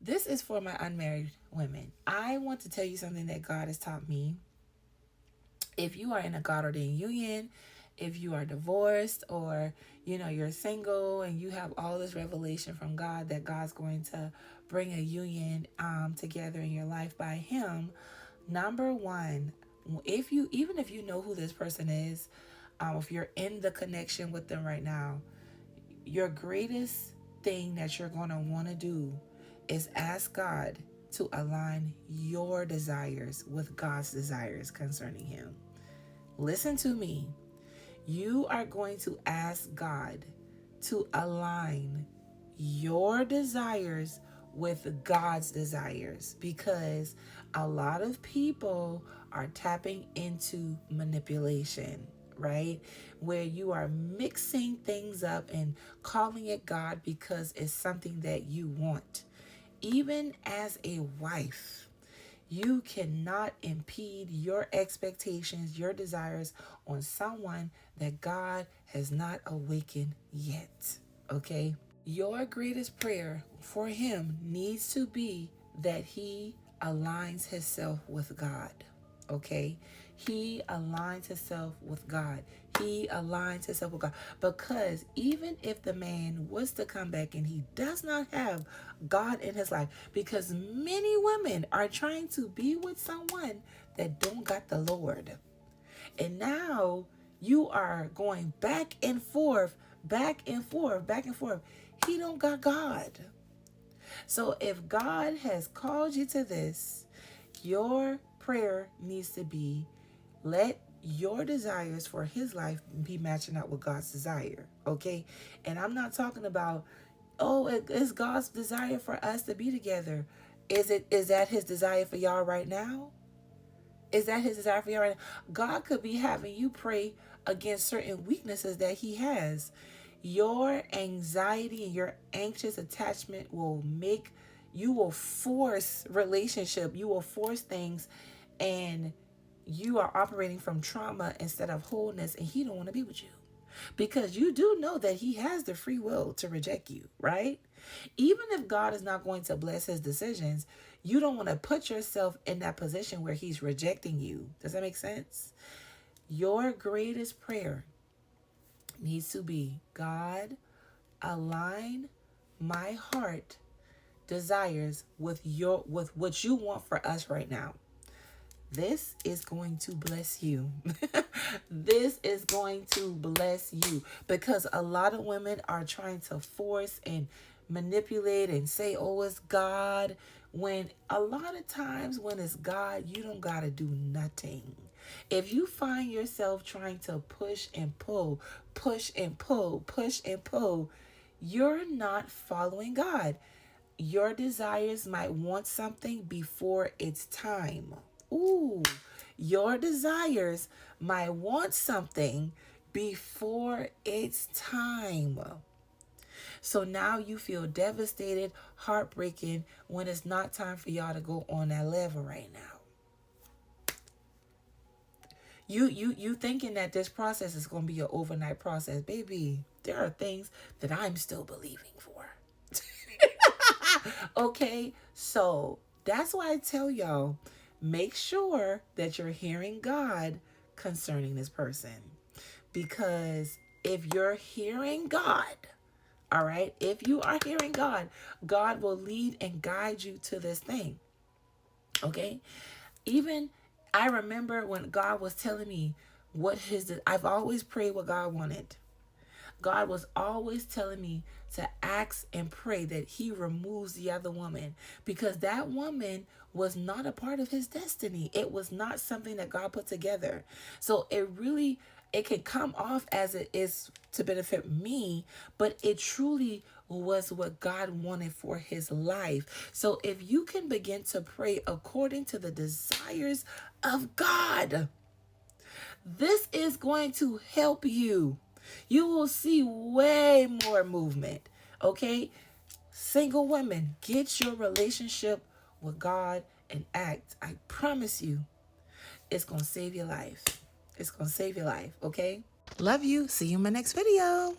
This is for my unmarried women. I want to tell you something that God has taught me. If you are in a God ordained union, if you are divorced, or you're single and you have all this revelation from God that God's going to bring a union together in your life by Him, number one, even if you know who this person is, if you're in the connection with them right now, your greatest thing that you're going to want to do is ask God to align your desires with God's desires concerning Him. Listen to me. You are going to ask God to align your desires with God's desires, because a lot of people are tapping into manipulation, right? Where you are mixing things up and calling it God because it's something that you want. Even as a wife, you cannot impede your expectations, your desires on someone that God has not awakened yet. Okay? Your greatest prayer for him needs to be that he aligns himself with God. Okay? He aligns himself with God. He aligns himself with God. Because even if the man was to come back and he does not have God in his life, because many women are trying to be with someone that don't got the Lord. And now you are going back and forth, back and forth, back and forth. He don't got God. So if God has called you to this, your prayer needs to be, let your desires for his life be matching up with God's desire. Okay? And I'm not talking about, oh, it's God's desire for us to be together. Is that his desire for y'all right now? Is that his desire for you right now? God could be having you pray against certain weaknesses that he has. Your anxiety and your anxious attachment will make, you will force relationship, you will force things, and you are operating from trauma instead of wholeness, and he don't want to be with you. Because you do know that he has the free will to reject you, right? Even if God is not going to bless his decisions, you don't want to put yourself in that position where he's rejecting you. Does that make sense? Your greatest prayer needs to be, God, align my heart desires with what you want for us right now. This is going to bless you. This is going to bless you, because a lot of women are trying to force and manipulate and say, oh, it's God. When a lot of times when it's God, you don't got to do nothing. If you find yourself trying to push and pull, push and pull, push and pull, you're not following God. Your desires might want something before it's time. Ooh, your desires might want something before it's time. So now you feel devastated, heartbreaking when it's not time for y'all to go on that level right now. You thinking that this process is going to be an overnight process. Baby, there are things that I'm still believing for. Okay, so that's why I tell y'all, make sure that you're hearing God concerning this person. Because if you're hearing God, all right, if you are hearing God, God will lead and guide you to this thing. Okay, even I remember when God was telling me I've always prayed what God wanted. God was always telling me to ask and pray that he removes the other woman, because that woman was not a part of his destiny. It was not something that God put together. So it can come off as it is to benefit me, but it truly was what God wanted for his life. So if you can begin to pray according to the desires of God, this is going to help you. You will see way more movement. Okay? Single women, get your relationship with God and act. I promise you, it's going to save your life. It's going to save your life. Okay? Love you. See you in my next video.